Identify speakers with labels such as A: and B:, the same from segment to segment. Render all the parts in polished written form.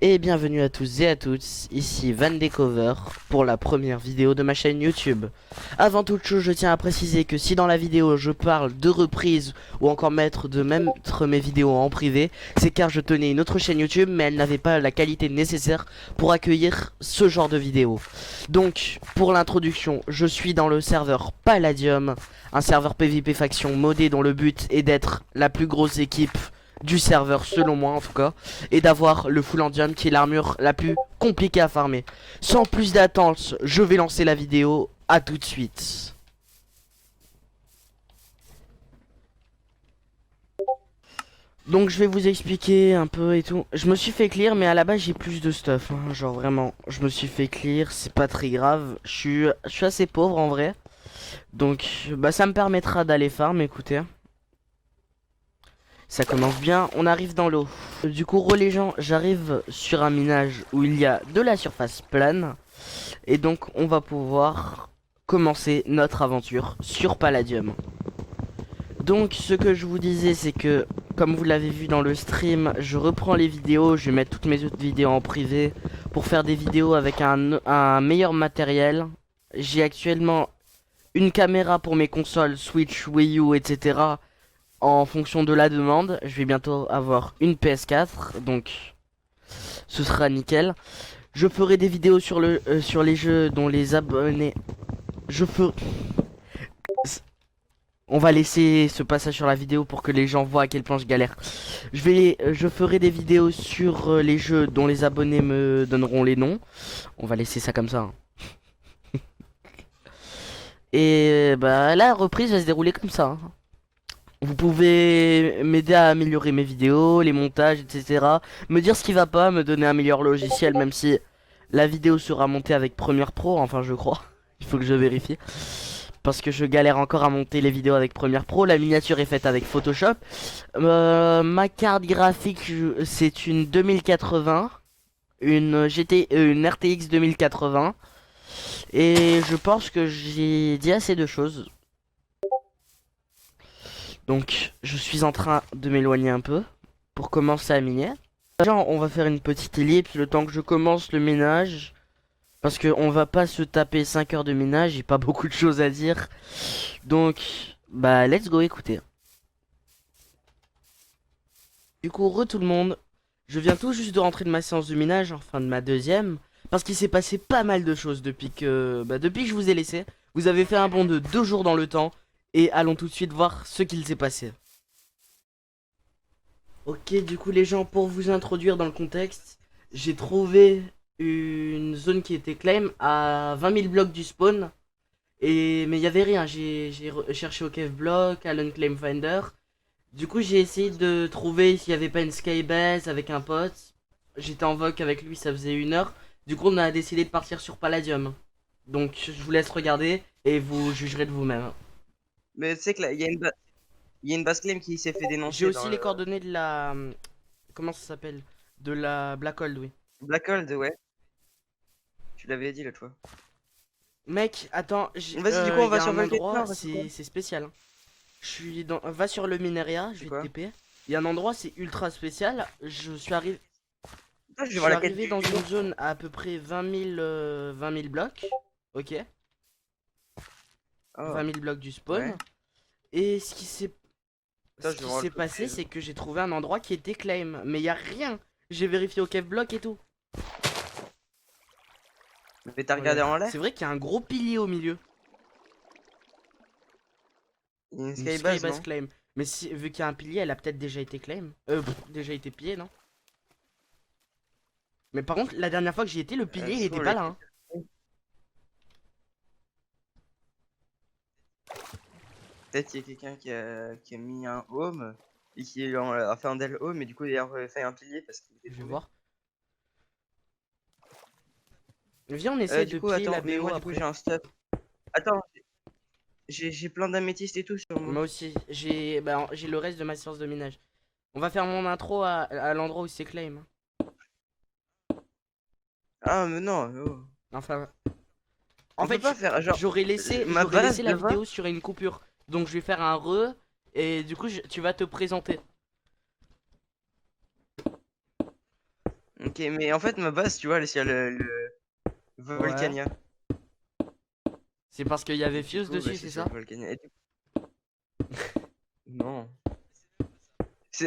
A: Et bienvenue à tous et à toutes, ici Van Decover pour la première vidéo de ma chaîne YouTube. Avant toute chose, je tiens à préciser que si dans la vidéo je parle de reprise ou encore mettre mes vidéos en privé, c'est car je tenais une autre chaîne YouTube mais elle n'avait pas la qualité nécessaire pour accueillir ce genre de vidéos. Donc, pour l'introduction, je suis dans le serveur Palladium, un serveur PvP faction modé dont le but est d'être la plus grosse équipe du serveur selon moi en tout cas, et d'avoir le full endium qui est l'armure la plus compliquée à farmer. Sans plus d'attente, je vais lancer la vidéo, à tout de suite. Donc je vais vous expliquer un peu et tout. Je me suis fait clear mais à la base j'ai plus de stuff hein. Genre vraiment, je me suis fait clear, c'est pas très grave. Je suis assez pauvre en vrai. Donc bah ça me permettra d'aller farm, écoutez. Ça commence bien, on arrive dans l'eau. Du coup, les gens, j'arrive sur un minage où il y a de la surface plane. Et donc, on va pouvoir commencer notre aventure sur Palladium. Donc, ce que je vous disais, c'est que, comme vous l'avez vu dans le stream, je reprends les vidéos. Je vais mettre toutes mes autres vidéos en privé pour faire des vidéos avec un meilleur matériel. J'ai actuellement une caméra pour mes consoles Switch, Wii U, etc. En fonction de la demande, je vais bientôt avoir une PS4, donc ce sera nickel. Je ferai des vidéos sur les jeux dont les abonnés. Je ferai. On va laisser ce passage sur la vidéo pour que les gens voient à quel point je galère. Je ferai des vidéos sur les jeux dont les abonnés me donneront les noms. On va laisser ça comme ça, hein. Et bah la reprise va se dérouler comme ça, hein. Vous pouvez m'aider à améliorer mes vidéos, les montages, etc. Me dire ce qui va pas, me donner un meilleur logiciel, même si la vidéo sera montée avec Premiere Pro, enfin je crois. Il faut que je vérifie. Parce que je galère encore à monter les vidéos avec Premiere Pro. La miniature est faite avec Photoshop. Ma carte graphique, c'est une 2080. Une RTX 2080. Et je pense que j'ai dit assez de choses. Donc, je suis en train de m'éloigner un peu pour commencer à miner. Genre, on va faire une petite ellipse le temps que je commence le ménage. Parce que on va pas se taper 5 heures de ménage, j'ai pas beaucoup de choses à dire. Donc, bah, let's go écouter. Du coup, tout le monde. Je viens tout juste de rentrer de ma séance de ménage, enfin de ma deuxième. Parce qu'il s'est passé pas mal de choses depuis que je vous ai laissé. Vous avez fait un bond de 2 jours dans le temps. Et allons tout de suite voir ce qu'il s'est passé. Ok, du coup les gens, pour vous introduire dans le contexte, j'ai trouvé une zone qui était claim à 20 000 blocs du spawn. Mais il y avait rien, j'ai cherché au cave block, à l'unclaim finder. Du coup j'ai essayé de trouver s'il n'y avait pas une skybase avec un pote. J'étais en voc avec lui, ça faisait 1 heure. Du coup on a décidé de partir sur Palladium. Donc je vous laisse regarder et vous jugerez de vous-même.
B: Mais tu sais que là, il y a une base claim qui s'est fait
A: J'ai
B: dénoncer dans
A: aussi
B: le
A: les coordonnées de la... Comment ça s'appelle? De la Blackhold, oui.
B: Blackhold, ouais. Tu l'avais dit l'autre fois.
A: Mec, attends,
B: Vas-y, du coup, on
A: y
B: va
A: a
B: sur
A: un
B: Volcano.
A: endroit,
B: Non, c'est quoi?
A: c'est spécial, hein. Va sur le Mineria, je
B: C'est
A: vais te
B: quoi?
A: TP. Il y a un endroit, c'est ultra spécial.
B: Ah, je
A: Je
B: vais voir
A: suis
B: la quête
A: arrivé
B: du
A: dans
B: jour.
A: une zone à peu près 20 000 blocs. Ok,
B: Oh,
A: 20 000 blocs du
B: ouais.
A: spawn. Et
B: Attends,
A: ce
B: je vais
A: qui
B: voir le
A: s'est
B: truc
A: passé,
B: prévu.
A: c'est que j'ai trouvé un endroit qui était claim. Mais il y a rien. J'ai vérifié au cave block et tout.
B: Mais t'as regardé en
A: C'est
B: l'air?
A: vrai qu'il y a un gros pilier au milieu.
B: Il y a une
A: Une
B: skybase,
A: skybase
B: non?
A: claim. Mais vu qu'il y a un pilier, elle a peut-être déjà été claim. Déjà été pillée, non? Mais par contre, la dernière fois que j'y étais, le pilier, il
B: C'est
A: était
B: bon,
A: pas là, hein.
B: peut-être qu'il y a quelqu'un qui a mis un home et qui a fait un del home et du coup, il a fait un pilier parce qu'il était
A: Je vais
B: tombé.
A: voir. Viens, on essaie
B: Du
A: de
B: coup,
A: piller
B: attends,
A: la
B: mais
A: BO
B: moi, du coup, j'ai
A: après.
B: un stuff. Attends, j'ai plein d'améthystes et tout sur moi.
A: Moi aussi, j'ai le reste de ma séance de minage. On va faire mon intro à l'endroit où c'est claim, hein.
B: Ah, mais non, oh.
A: Enfin, en
B: On peut
A: fait,
B: pas faire, genre, ma
A: j'aurais laissé
B: base
A: la
B: là-bas.
A: vidéo sur une coupure. Donc je vais faire un et du coup tu vas te présenter.
B: Ok, mais en fait, ma base, tu vois, il y a le
A: Ouais.
B: Volcania.
A: C'est parce qu'il y avait
B: Et du
A: Fuse
B: coup, bah,
A: dessus,
B: c'est
A: c'est
B: sur
A: ça?
B: le Volcania. Non.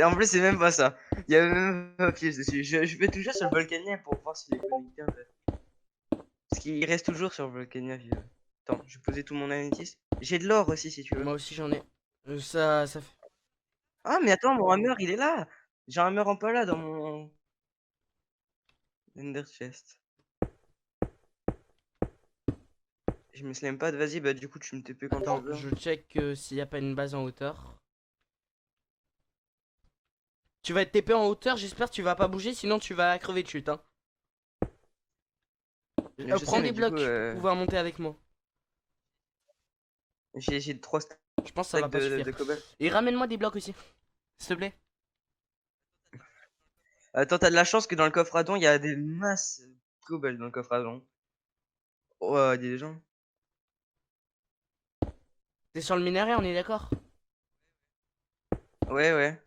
B: En plus, c'est même pas ça. Il y avait même pas pièce dessus. Je vais toujours sur le Volcania pour voir s'il est connecté en fait. Parce qu'il reste toujours sur le Volcania, vieux. Attends, je vais poser tout mon améthyste. J'ai de l'or aussi si tu veux.
A: Moi aussi j'en ai. Ça fait.
B: Ah, mais attends, mon hammer il est là. J'ai un hammer en pala dans mon Ender Chest. Je me slime pas de vas-y, bah du coup tu me TP quand tu
A: Attends,
B: veux.
A: je check s'il n'y a pas une base en hauteur. Tu vas être TP en hauteur, j'espère que tu vas pas bouger, sinon tu vas crever de chute. Hein.
B: Mais je sais,
A: Prends
B: mais
A: des
B: du coup,
A: blocs pour pouvoir monter avec moi.
B: j'ai 3
A: Je pense que ça va
B: stacks
A: pas suffire.
B: de cobble.
A: Et ramène-moi des blocs aussi, s'il te plaît.
B: Attends, t'as de la chance que dans le coffre à don, il y a des masses de cobble dans le coffre à don. Oh, des gens.
A: T'es sur le minerai, on est d'accord?
B: Ouais, ouais.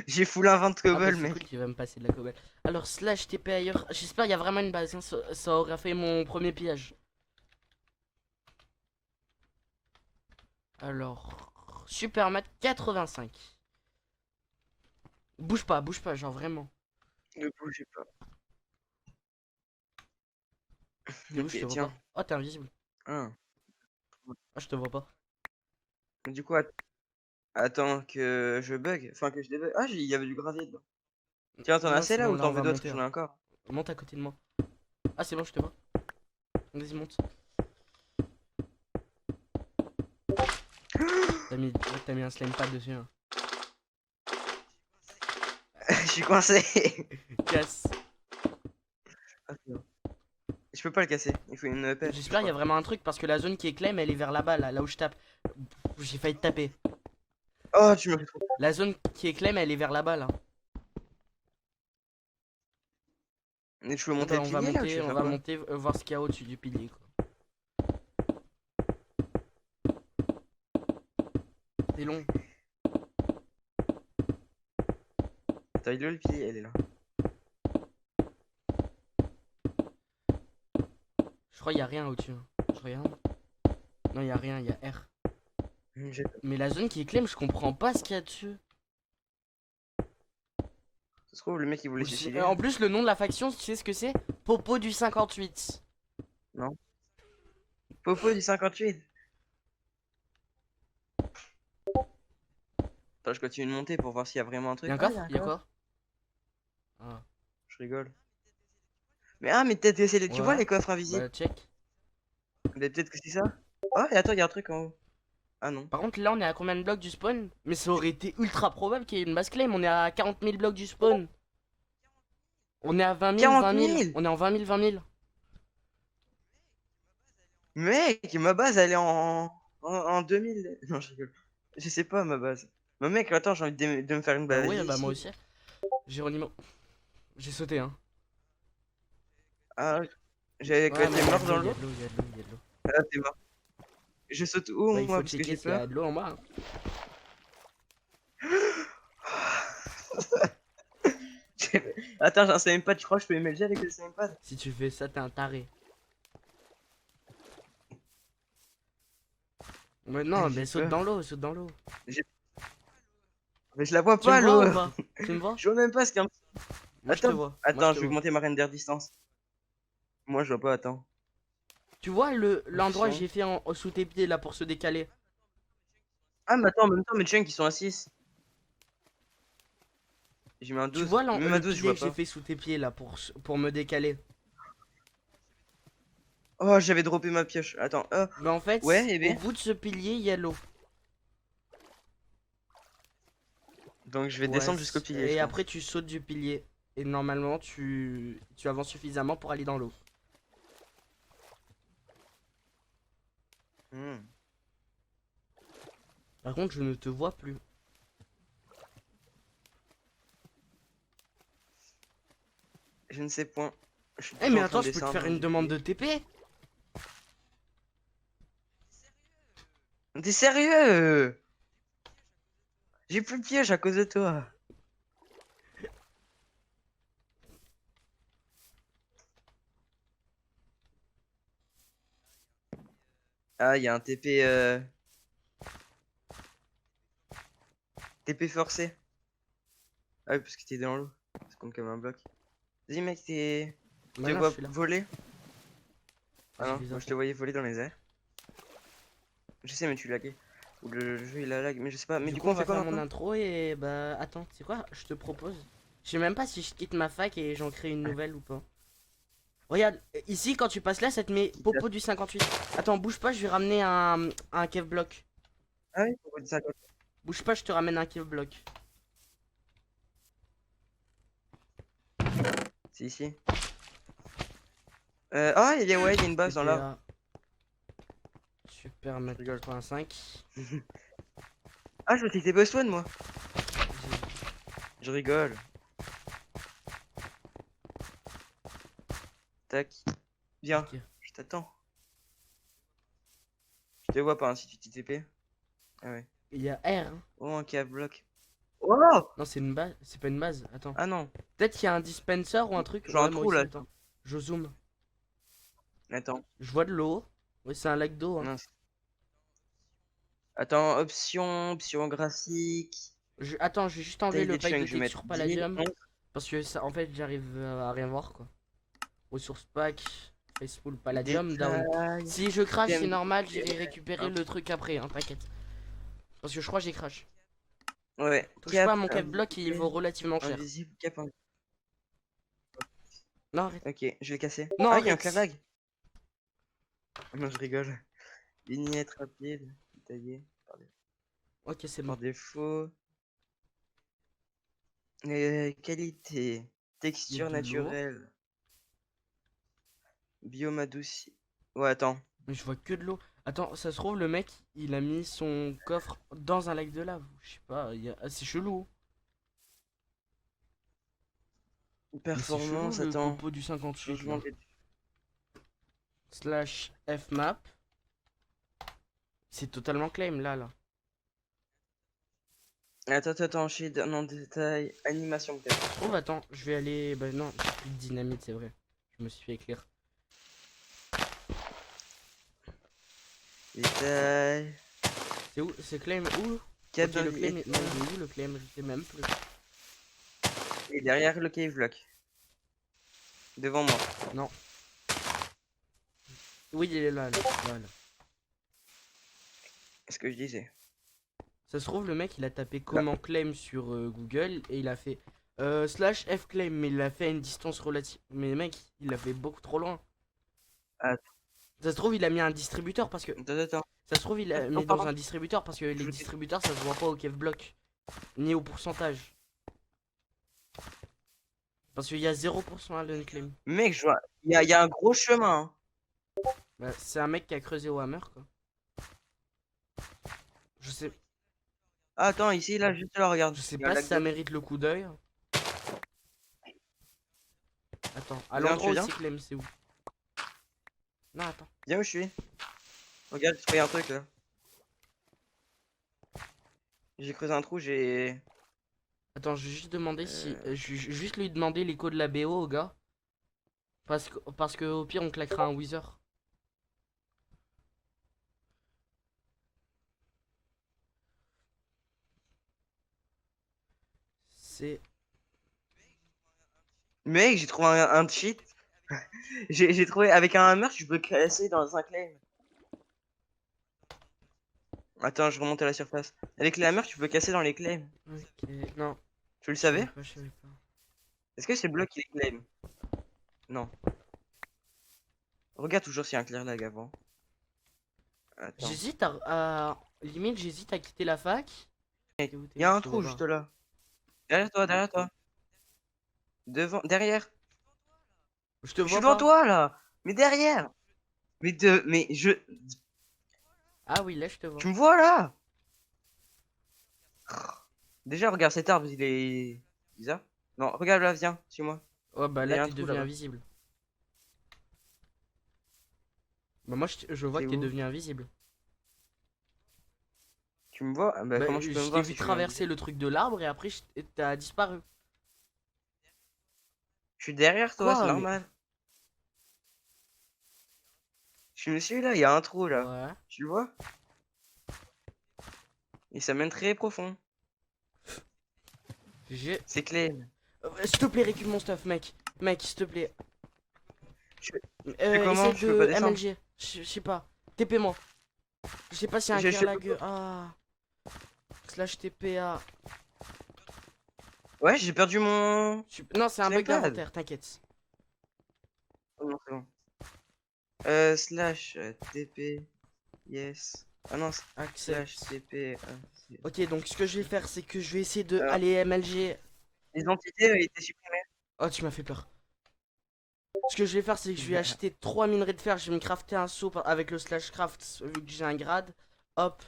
B: J'ai full un 20
A: Ah bah
B: cobble,
A: c'est cool
B: mec.
A: qu'il va me passer de la cobble. Alors slash TP ailleurs. J'espère qu'il y a vraiment une base, hein, ça aura fait mon premier pillage. Alors, Supermat 85. Bouge pas, genre vraiment.
B: Ne bougez pas.
A: T'es où? Je
B: Ok,
A: te vois
B: tiens.
A: pas. Oh, t'es invisible.
B: Ah.
A: Ah, je te vois pas.
B: Du coup, attends que je bug. Enfin, que je débug. Ah, il y avait du gravier dedans. Tiens, t'en as
A: Non,
B: assez
A: c'est
B: là
A: bon,
B: ou
A: là
B: t'en
A: on
B: veux
A: va
B: d'autres?
A: monter.
B: J'en
A: Hein.
B: ai encore.
A: Monte à côté de moi. Ah, c'est bon, je te vois. Vas-y, monte. T'as mis un slime pad dessus. Hein.
B: Je suis coincé.
A: Casse.
B: Ah, c'est bon. Je peux pas le casser. Il faut une pêche, je
A: J'espère qu'il y a
B: crois.
A: vraiment un truc parce que la zone qui est claim, elle est vers là-bas, là où je tape. J'ai failli te taper.
B: Oh, tu me fais trop.
A: La zone qui est claim, elle est vers là-bas, là.
B: Et je peux
A: Ah
B: monter
A: bah
B: le pilier là ou tu veux
A: on
B: faire
A: va
B: quoi?
A: monter voir ce qu'il y a au-dessus du pilier, quoi. C'est long.
B: Attends, il est où le pilier? Elle est là.
A: Je crois qu'il y a rien au-dessus. Hein. Je regarde. Non, il y a rien, il y a R.
B: J'ai-
A: Mais la zone qui est claim, je comprends pas ce qu'il y a dessus.
B: Ça se trouve, le mec il voulait suicider.
A: En plus, le nom de la faction, tu sais ce que c'est? Popo du 58.
B: Non. Popo du 58. Attends, je continue de monter pour voir s'il y a vraiment un
A: Y'a
B: truc.
A: un
B: Ah, il y
A: coffre?
B: a un
A: Y'a
B: coffre.
A: quoi? Ah,
B: Je rigole. Mais ah, mais peut-être que tu vois
A: ouais.
B: les coffres invisibles?
A: Bah, check.
B: Mais peut-être que c'est ça. Ah, et attends, il y a un truc en haut. Ah non.
A: Par contre, là, on est à combien de blocs du spawn? Mais ça aurait été ultra probable qu'il y ait une base claim. On est à 40 000 blocs du spawn. On est à 20 000,
B: 40
A: 20 000.
B: 000.
A: On est en 20 000, 20 000.
B: Mec, ma base elle est en 2000. Non, je rigole. Je sais pas ma base. Mais mec, attends, j'ai envie de me faire une
A: Bah
B: base
A: oui, bah moi
B: ici.
A: aussi. Géronimo. J'ai sauté, hein.
B: Ah, j'avais que
A: Ouais, mais
B: t'es
A: il y a
B: mort
A: de l'eau,
B: dans
A: il y a
B: l'eau?
A: de l'eau, il y a de l'eau, il y a de l'eau.
B: Ah, t'es mort. Je saute où
A: Bah, il
B: moi
A: faut
B: parce que
A: checker
B: j'ai
A: s'il y a
B: peur.
A: de l'eau en bas. Hein.
B: Attends, j'ai un slime pad, tu crois que je peux MLG avec le slime pad?
A: Si tu fais ça, t'es un taré. Mais non,
B: J'ai
A: mais saute dans
B: peur.
A: l'eau, saute dans l'eau.
B: J'ai- Mais je la vois
A: Tu me
B: pas
A: vois
B: l'eau.
A: ou pas? Tu me vois?
B: Je vois même pas ce qu'il y a.
A: Moi, je te
B: Attends,
A: vois. Moi, je
B: attends,
A: te
B: je vais
A: vois.
B: augmenter ma render distance. Moi je vois pas, attends.
A: Tu vois l'endroit que
B: Option.
A: j'ai fait sous tes pieds là pour se décaler?
B: Ah, mais attends, en même temps, mes chunks ils sont à 6. J'ai mis un
A: Tu
B: 12.
A: vois
B: Même à
A: le
B: 12, je
A: pilier
B: vois
A: que j'ai
B: pas.
A: fait sous tes pieds là pour me décaler?
B: Oh, j'avais droppé ma pioche. Attends,
A: Mais en
B: ouais,
A: fait,
B: et
A: au
B: bien.
A: bout de ce pilier, il y a l'eau.
B: Donc je vais
A: Ouais,
B: descendre jusqu'au pilier, je
A: et après
B: pense.
A: tu sautes du pilier. Et normalement, tu avances suffisamment pour aller dans l'eau.
B: Hmm.
A: Par contre, je ne te vois plus.
B: Je ne sais point. Je suis
A: Eh mais
B: toujours en train
A: attends,
B: de
A: je peux te faire
B: descendre
A: une
B: du
A: demande
B: pilier.
A: de TP?
B: T'es sérieux? J'ai plus de piège à cause de toi. Ah, il y a un TP, TP forcé. Ah oui, parce que t'es dans l'eau. Ça compte comme un bloc. Vas-y, mec, tu te
A: Maintenant, je
B: vois
A: suis là.
B: voler? Ah
A: J'ai
B: non,
A: vu
B: moi
A: ça.
B: je te voyais voler dans les airs. Je sais, mais tu laguais. Ou le jeu il a lag, mais je sais pas. Mais
A: Du
B: du
A: coup,
B: coup,
A: on
B: on fait
A: va
B: quoi
A: faire mon
B: maintenant?
A: intro et bah attends, tu sais quoi? Je te propose. Je sais même pas si je quitte ma fac et j'en crée une nouvelle ou pas. Regarde, ici quand tu passes là, ça te met
B: Quitte la-
A: Popo du 58. Attends, bouge pas, je vais ramener un Kev block.
B: Ah oui, on va dire ça.
A: Bouge pas, je te ramène un Kev block.
B: C'est ici. Ah, ouais, il y a une base dans l'arbre.
A: TPA, Super
B: Je
A: mètre
B: rigole.
A: 85.
B: Ah, je me suis que t'es Boss One, moi.
A: J'ai-
B: Je rigole. Tac. Viens,
A: Ok.
B: je t'attends. Je te vois pas hein, si tu TP. Ah ouais.
A: Il y a R, hein.
B: Oh, un cave bloc. Oh!
A: Non, c'est une base. C'est pas une base. Attends.
B: Ah non.
A: Peut-être qu'il y a un dispenser ou un truc.
B: Je vois
A: Ouais,
B: un
A: moi
B: trou
A: aussi,
B: là.
A: attends. Je zoome.
B: Attends.
A: Je vois de l'eau. Ouais, c'est un lac d'eau, hein.
B: Mince. Attends, option graphique.
A: Attends, je vais juste enlever
B: Taille
A: le
B: des
A: pack de
B: chunks, je vais mettre
A: texture
B: 10 000.
A: palladium. Parce que ça, en fait, j'arrive à rien voir, quoi. Ressources pack, Faceful Palladium, down.
B: Détail.
A: Si je crash, c'est
B: TMD.
A: normal, j'irai récupérer le truc après, hein, t'inquiète. Parce que je crois que j'ai crash.
B: Ouais.
A: Touche pas
B: Cap
A: à mon cap block, il vaut
B: invisible.
A: relativement cher.
B: Invisible. Cap invisible.
A: Non, arrête.
B: Ok, je vais casser.
A: Non,
B: Ah, il y a un clear
A: arrête.
B: lag. Non, je rigole. Vignette rapide. Détaillée.
A: Ok, c'est bon.
B: Par défaut. Qualité.
A: Il y a
B: Texture
A: de l'eau.
B: naturelle. Biome adouci. Ouais, attends.
A: Mais je vois que de l'eau. Attends, ça se trouve, le mec, il a mis son coffre dans un lac de lave. Je sais pas, c'est chelou. Mais c'est chelou,
B: Performance,
A: le
B: attends.
A: popo du 58,
B: Changement
A: là.
B: de...
A: Slash fmap. C'est totalement claim, là.
B: Attends, shade, non, détail. Animation peut-être.
A: Je trouve, attends, je vais aller. Bah non, j'ai plus de dynamite, c'est vrai. Je me suis fait éclair.
B: Détail.
A: C'est où? C'est claim où?
B: Cap
A: Ok, le claim.
B: d'invisible.
A: Non, il est où le claim? Je sais même plus.
B: Et derrière le cave block. Devant moi.
A: Non. Oui, il est là. Voilà.
B: Ce que je disais.
A: Ça se trouve, le mec, il a tapé
B: Là.
A: comment claim sur Google et il a fait slash fclaim, mais il l'a fait à une distance relative. Mais mec, il l'a fait beaucoup trop loin.
B: Attends,
A: Ça se trouve, il a mis un distributeur parce que.
B: attends.
A: Ça se trouve, il l'a
B: Attends,
A: mis dans
B: pardon.
A: un distributeur parce que les
B: Je-
A: distributeurs, ça se voit pas au kev block. Ni au pourcentage. Parce qu'il y a 0% à l'unclaim.
B: Mec, je vois. Il y a un gros chemin. Hein.
A: Bah, c'est un mec qui a creusé au hammer, quoi. Je sais,
B: Ah, attends, ici, là, juste là, regarde.
A: je sais
B: Il y a un
A: pas si
B: lac
A: ça
B: d'eau.
A: mérite le coup d'œil. Attends, à
B: Viens,
A: l'endroit
B: tu
A: où
B: viens?
A: c'est claim, c'est où? Non, attends.
B: Viens où je suis. Regarde, j'ai trouvé un truc là. J'ai creusé un trou, j'ai.
A: Attends, je vais juste demander si.
B: Euh,
A: Je vais juste lui demander l'écho de la BO au gars. Parce que au pire, on claquera un Wither. C'est.
B: Mec, j'ai trouvé un cheat. J'ai trouvé avec un hammer, tu peux casser dans un claim. Attends, je remonte à la surface. Avec les hammers, tu peux casser dans les claims.
A: Ok, non.
B: Tu le
A: Je savais
B: savais?
A: pas, je savais pas.
B: Est-ce que c'est bloc qui les claim? Non. Regarde toujours s'il y a un clear lag avant. Attends.
A: J'hésite limite, j'hésite à quitter la fac.
B: Il
A: T'es où,
B: y a
A: je
B: un
A: te
B: trou
A: vois
B: juste
A: pas.
B: là. Derrière toi, derrière toi. Devant, derrière.
A: Je te
B: Je suis
A: vois
B: devant
A: pas.
B: toi là. Mais derrière. Mais je.
A: Ah oui, là, je te vois.
B: Tu me vois là? Déjà, regarde cet arbre, il est bizarre. Non, regarde là, viens, suis-moi.
A: Ouais, bah
B: Il y
A: là,
B: a un
A: t'es
B: trou
A: devenu
B: là-bas.
A: invisible. Bah, moi, je vois
B: C'est
A: que t'es
B: où?
A: devenu invisible.
B: Tu me vois? Ah, bah,
A: Bah,
B: comment tu peux me
A: je t'ai
B: voir
A: vu
B: si je suis
A: traverser
B: invisible?
A: le truc de l'arbre et après, t'as disparu.
B: Je suis derrière toi, c'est
A: Quoi? Mais.
B: normal. Je me suis là, il y a un trou là.
A: Ouais.
B: Tu le vois? Et ça mène très profond.
A: J'ai...
B: C'est clé.
A: S'il te plaît, récupère mon stuff, mec. Mec, s'il te plaît.
B: Je fais comment?
A: Essaie
B: Je peux pas
A: de
B: descendre.
A: MLG. Je sais pas. TP-moi. Je sais pas s'il y a un
B: Je
A: clear
B: sais
A: lag. Ah. Slash TPA.
B: Ouais, j'ai perdu mon
A: Non, c'est un bug
B: snipepad.
A: d'inventaire, t'inquiète.
B: Oh non, c'est bon. Slash TP. Yes. Ah non, slash
A: Accept.
B: TP.
A: Ok, donc ce que je vais faire, c'est que je vais essayer de
B: Euh,
A: aller MLG.
B: les entités ont été supprimées.
A: Oh, tu m'as fait peur. Ce que je vais faire, c'est que je vais acheter 3 minerais de fer. Je vais me crafter un seau avec le slash craft, vu que j'ai un grade. Hop.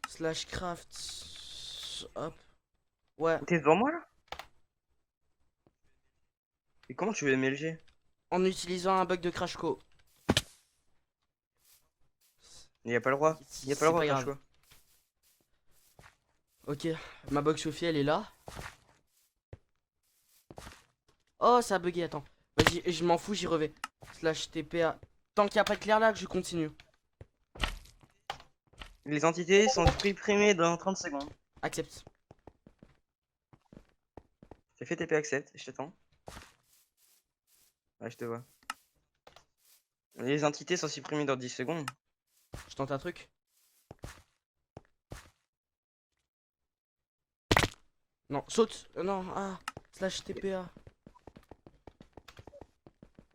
A: Slash craft. Hop. Ouais.
B: T'es devant moi là? Et comment tu veux MLG?
A: En utilisant un bug de Crash Co.
B: Il y a pas le droit. Il y a pas le
A: C'est
B: droit,
A: pas
B: Crash
A: grave.
B: quoi.
A: Ok. Ma box Sophie, elle est là. Oh, ça a bugué, attends. Vas-y, je m'en fous, j'y revais. Slash TPA. Tant qu'il n'y a pas de clear lag, je continue.
B: Les entités sont supprimées dans 30 secondes.
A: Accepte.
B: J'ai fait TP accept, je t'attends. Ouais, je te vois. Les entités sont supprimées dans 10 secondes.
A: Je tente un truc. Non, saute. Non, ah. Slash TPA.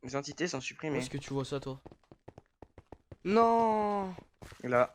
B: Les entités sont
A: Où
B: supprimées.
A: est-ce que tu vois ça, toi? Non.
B: Là.